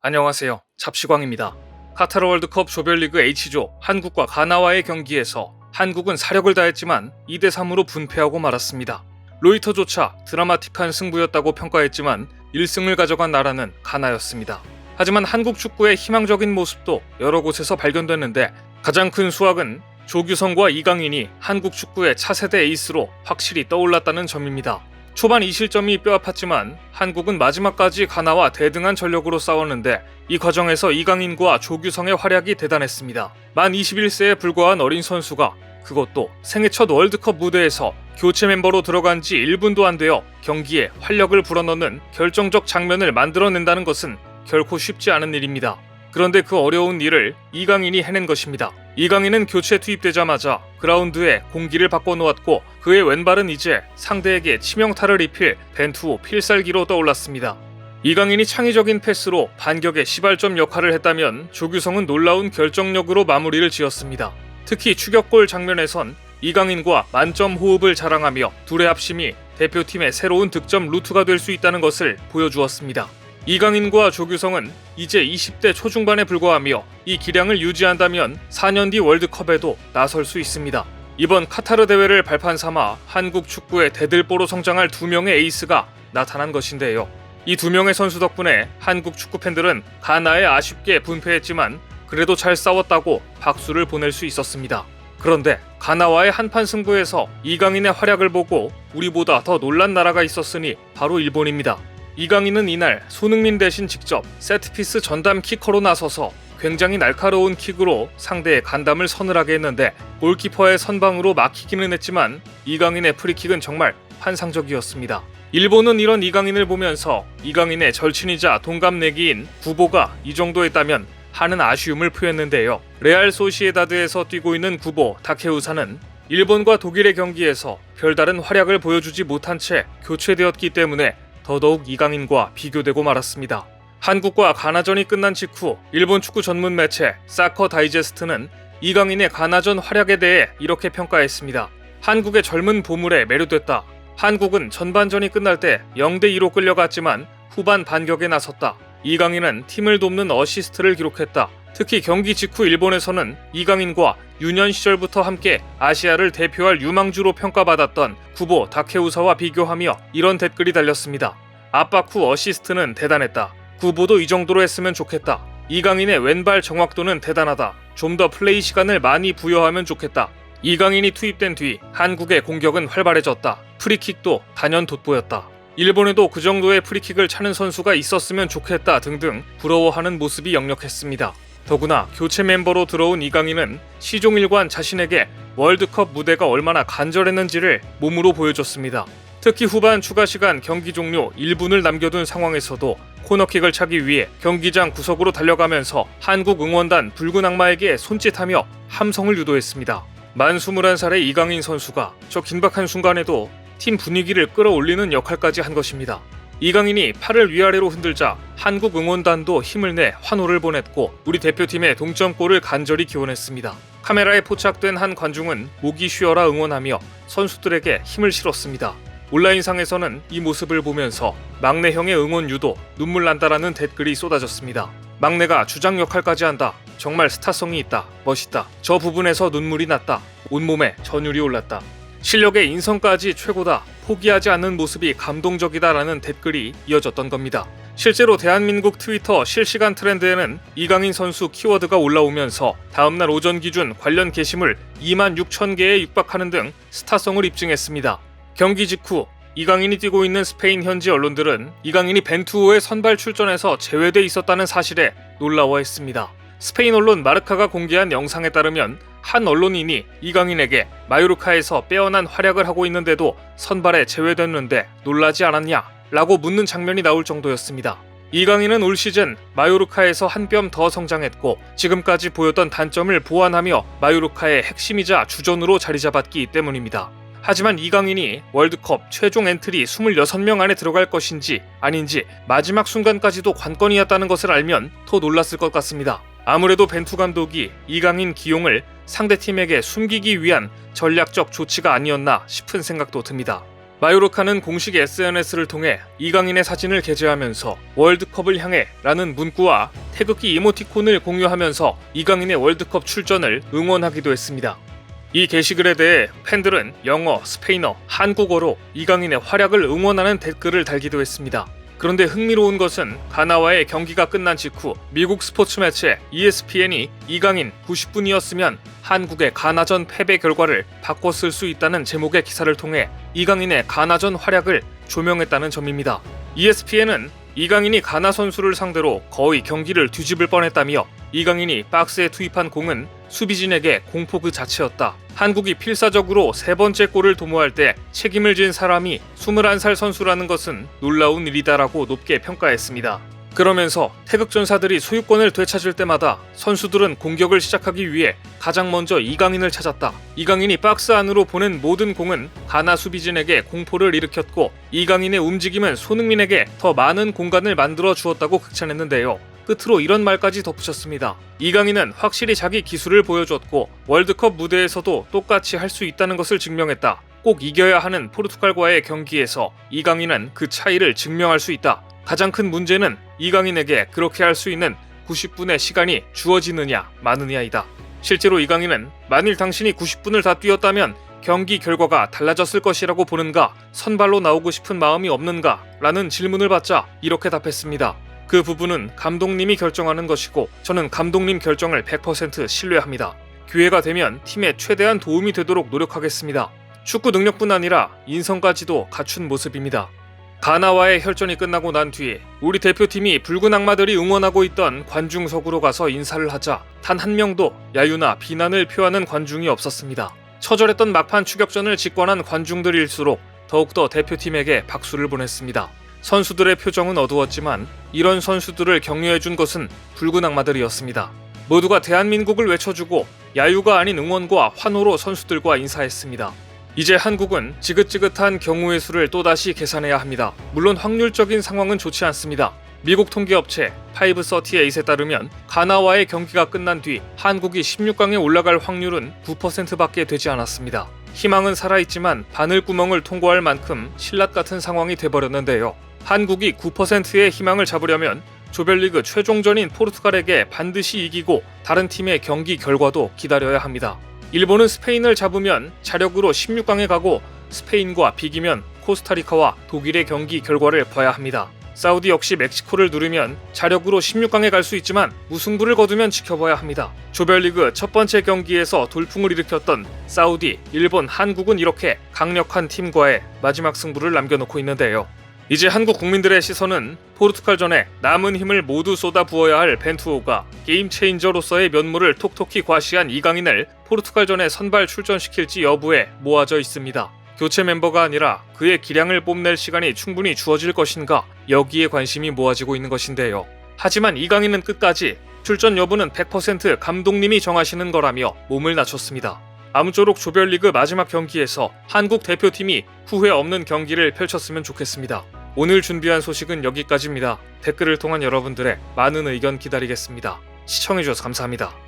안녕하세요. 잡시광입니다. 카타르 월드컵 조별리그 H조 한국과 가나와의 경기에서 한국은 사력을 다했지만 2대3으로 분패하고 말았습니다. 로이터조차 드라마틱한 승부였다고 평가했지만 1승을 가져간 나라는 가나였습니다. 하지만 한국 축구의 희망적인 모습도 여러 곳에서 발견됐는데 가장 큰 수확은 조규성과 이강인이 한국 축구의 차세대 에이스로 확실히 떠올랐다는 점입니다. 초반 이 실점이 뼈아팠지만 한국은 마지막까지 가나와 대등한 전력으로 싸웠는데 이 과정에서 이강인과 조규성의 활약이 대단했습니다. 만 21세에 불과한 어린 선수가 그것도 생애 첫 월드컵 무대에서 교체 멤버로 들어간 지 1분도 안 되어 경기에 활력을 불어넣는 결정적 장면을 만들어낸다는 것은 결코 쉽지 않은 일입니다. 그런데 그 어려운 일을 이강인이 해낸 것입니다. 이강인은 교체 투입되자마자 그라운드에 공기를 바꿔놓았고 그의 왼발은 이제 상대에게 치명타를 입힐 벤투 필살기로 떠올랐습니다. 이강인이 창의적인 패스로 반격의 시발점 역할을 했다면 조규성은 놀라운 결정력으로 마무리를 지었습니다. 특히 추격골 장면에선 이강인과 만점 호흡을 자랑하며 둘의 합심이 대표팀의 새로운 득점 루트가 될 수 있다는 것을 보여주었습니다. 이강인과 조규성은 이제 20대 초중반에 불과하며 이 기량을 유지한다면 4년 뒤 월드컵에도 나설 수 있습니다. 이번 카타르 대회를 발판 삼아 한국 축구의 대들보로 성장할 두 명의 에이스가 나타난 것인데요. 이 두 명의 선수 덕분에 한국 축구 팬들은 가나에 아쉽게 분패했지만 그래도 잘 싸웠다고 박수를 보낼 수 있었습니다. 그런데 가나와의 한판 승부에서 이강인의 활약을 보고 우리보다 더 놀란 나라가 있었으니 바로 일본입니다. 이강인은 이날 손흥민 대신 직접 세트피스 전담 키커로 나서서 굉장히 날카로운 킥으로 상대의 간담을 서늘하게 했는데 골키퍼의 선방으로 막히기는 했지만 이강인의 프리킥은 정말 환상적이었습니다. 일본은 이런 이강인을 보면서 이강인의 절친이자 동갑내기인 구보가 이 정도 했다면 하는 아쉬움을 표했는데요. 레알 소시에다드에서 뛰고 있는 구보 다케우사는 일본과 독일의 경기에서 별다른 활약을 보여주지 못한 채 교체되었기 때문에 더더욱 이강인과 비교되고 말았습니다. 한국과 가나전이 끝난 직후 일본 축구 전문 매체 사커 다이제스트는 이강인의 가나전 활약에 대해 이렇게 평가했습니다. 한국의 젊은 보물에 매료됐다. 한국은 전반전이 끝날 때 0대2로 끌려갔지만 후반 반격에 나섰다. 이강인은 팀을 돕는 어시스트를 기록했다. 특히 경기 직후 일본에서는 이강인과 유년 시절부터 함께 아시아를 대표할 유망주로 평가받았던 구보 다케우사와 비교하며 이런 댓글이 달렸습니다. 압박 후 어시스트는 대단했다. 구보도 이 정도로 했으면 좋겠다. 이강인의 왼발 정확도는 대단하다. 좀 더 플레이 시간을 많이 부여하면 좋겠다. 이강인이 투입된 뒤 한국의 공격은 활발해졌다. 프리킥도 단연 돋보였다. 일본에도 그 정도의 프리킥을 차는 선수가 있었으면 좋겠다 등등 부러워하는 모습이 역력했습니다. 더구나 교체 멤버로 들어온 이강인은 시종일관 자신에게 월드컵 무대가 얼마나 간절했는지를 몸으로 보여줬습니다. 특히 후반 추가 시간 경기 종료 1분을 남겨둔 상황에서도 코너킥을 차기 위해 경기장 구석으로 달려가면서 한국 응원단 붉은 악마에게 손짓하며 함성을 유도했습니다. 만 21살의 이강인 선수가 저 긴박한 순간에도 팀 분위기를 끌어올리는 역할까지 한 것입니다. 이강인이 팔을 위아래로 흔들자 한국 응원단도 힘을 내 환호를 보냈고 우리 대표팀의 동점골을 간절히 기원했습니다. 카메라에 포착된 한 관중은 목이 쉬어라 응원하며 선수들에게 힘을 실었습니다. 온라인상에서는 이 모습을 보면서 막내 형의 응원 유도 눈물 난다라는 댓글이 쏟아졌습니다. 막내가 주장 역할까지 한다. 정말 스타성이 있다. 멋있다. 저 부분에서 눈물이 났다. 온몸에 전율이 올랐다. 실력의 인성까지 최고다. 포기하지 않는 모습이 감동적이다라는 댓글이 이어졌던 겁니다. 실제로 대한민국 트위터 실시간 트렌드에는 이강인 선수 키워드가 올라오면서 다음날 오전 기준 관련 게시물 26,000개에 육박하는 등 스타성을 입증했습니다. 경기 직후 이강인이 뛰고 있는 스페인 현지 언론들은 이강인이 벤투호의 선발 출전에서 제외돼 있었다는 사실에 놀라워했습니다. 스페인 언론 마르카가 공개한 영상에 따르면 한 언론인이 이강인에게 마요르카에서 빼어난 활약을 하고 있는데도 선발에 제외됐는데 놀라지 않았냐? 라고 묻는 장면이 나올 정도였습니다. 이강인은 올 시즌 마요르카에서 한 뼘 더 성장했고 지금까지 보였던 단점을 보완하며 마요르카의 핵심이자 주전으로 자리 잡았기 때문입니다. 하지만 이강인이 월드컵 최종 엔트리 26명 안에 들어갈 것인지 아닌지 마지막 순간까지도 관건이었다는 것을 알면 더 놀랐을 것 같습니다. 아무래도 벤투 감독이 이강인 기용을 상대팀에게 숨기기 위한 전략적 조치가 아니었나 싶은 생각도 듭니다. 마요르카는 공식 SNS를 통해 이강인의 사진을 게재하면서 월드컵을 향해 라는 문구와 태극기 이모티콘을 공유하면서 이강인의 월드컵 출전을 응원하기도 했습니다. 이 게시글에 대해 팬들은 영어, 스페인어, 한국어로 이강인의 활약을 응원하는 댓글을 달기도 했습니다. 그런데 흥미로운 것은 가나와의 경기가 끝난 직후 미국 스포츠 매체 ESPN이 이강인 90분이었으면 한국의 가나전 패배 결과를 바꿨을 수 있다는 제목의 기사를 통해 이강인의 가나전 활약을 조명했다는 점입니다. ESPN은 이강인이 가나 선수를 상대로 거의 경기를 뒤집을 뻔했다며 이강인이 박스에 투입한 공은 수비진에게 공포 그 자체였다. 한국이 필사적으로 세 번째 골을 도모할 때 책임을 진 사람이 21살 선수라는 것은 놀라운 일이다라고 높게 평가했습니다. 그러면서 태극전사들이 소유권을 되찾을 때마다 선수들은 공격을 시작하기 위해 가장 먼저 이강인을 찾았다. 이강인이 박스 안으로 보낸 모든 공은 가나 수비진에게 공포를 일으켰고 이강인의 움직임은 손흥민에게 더 많은 공간을 만들어 주었다고 극찬했는데요. 끝으로 이런 말까지 덧붙였습니다. 이강인은 확실히 자기 기술을 보여줬고 월드컵 무대에서도 똑같이 할 수 있다는 것을 증명했다. 꼭 이겨야 하는 포르투갈과의 경기에서 이강인은 그 차이를 증명할 수 있다. 가장 큰 문제는 이강인에게 그렇게 할 수 있는 90분의 시간이 주어지느냐 마느냐이다. 실제로 이강인은 만일 당신이 90분을 다 뛰었다면 경기 결과가 달라졌을 것이라고 보는가, 선발로 나오고 싶은 마음이 없는가 라는 질문을 받자 이렇게 답했습니다. 그 부분은 감독님이 결정하는 것이고 저는 감독님 결정을 100% 신뢰합니다. 기회가 되면 팀에 최대한 도움이 되도록 노력하겠습니다. 축구 능력뿐 아니라 인성까지도 갖춘 모습입니다. 가나와의 혈전이 끝나고 난 뒤에 우리 대표팀이 붉은 악마들이 응원하고 있던 관중석으로 가서 인사를 하자 단 한 명도 야유나 비난을 표하는 관중이 없었습니다. 처절했던 막판 추격전을 직관한 관중들일수록 더욱더 대표팀에게 박수를 보냈습니다. 선수들의 표정은 어두웠지만 이런 선수들을 격려해준 것은 붉은 악마들이었습니다. 모두가 대한민국을 외쳐주고 야유가 아닌 응원과 환호로 선수들과 인사했습니다. 이제 한국은 지긋지긋한 경우의 수를 또다시 계산해야 합니다. 물론 확률적인 상황은 좋지 않습니다. 미국 통계업체 538에 따르면 가나와의 경기가 끝난 뒤 한국이 16강에 올라갈 확률은 9%밖에 되지 않았습니다. 희망은 살아있지만 바늘구멍을 통과할 만큼 신라 같은 상황이 돼버렸는데요. 한국이 9%의 희망을 잡으려면 조별리그 최종전인 포르투갈에게 반드시 이기고 다른 팀의 경기 결과도 기다려야 합니다. 일본은 스페인을 잡으면 자력으로 16강에 가고 스페인과 비기면 코스타리카와 독일의 경기 결과를 봐야 합니다. 사우디 역시 멕시코를 누르면 자력으로 16강에 갈 수 있지만 무승부를 거두면 지켜봐야 합니다. 조별리그 첫 번째 경기에서 돌풍을 일으켰던 사우디, 일본, 한국은 이렇게 강력한 팀과의 마지막 승부를 남겨놓고 있는데요. 이제 한국 국민들의 시선은 포르투갈전에 남은 힘을 모두 쏟아부어야 할 벤투호가 게임 체인저로서의 면모를 톡톡히 과시한 이강인을 포르투갈전에 선발 출전시킬지 여부에 모아져 있습니다. 교체 멤버가 아니라 그의 기량을 뽐낼 시간이 충분히 주어질 것인가 여기에 관심이 모아지고 있는 것인데요. 하지만 이강인은 끝까지 출전 여부는 100% 감독님이 정하시는 거라며 몸을 낮췄습니다. 아무쪼록 조별리그 마지막 경기에서 한국 대표팀이 후회 없는 경기를 펼쳤으면 좋겠습니다. 오늘 준비한 소식은 여기까지입니다. 댓글을 통한 여러분들의 많은 의견 기다리겠습니다. 시청해주셔서 감사합니다.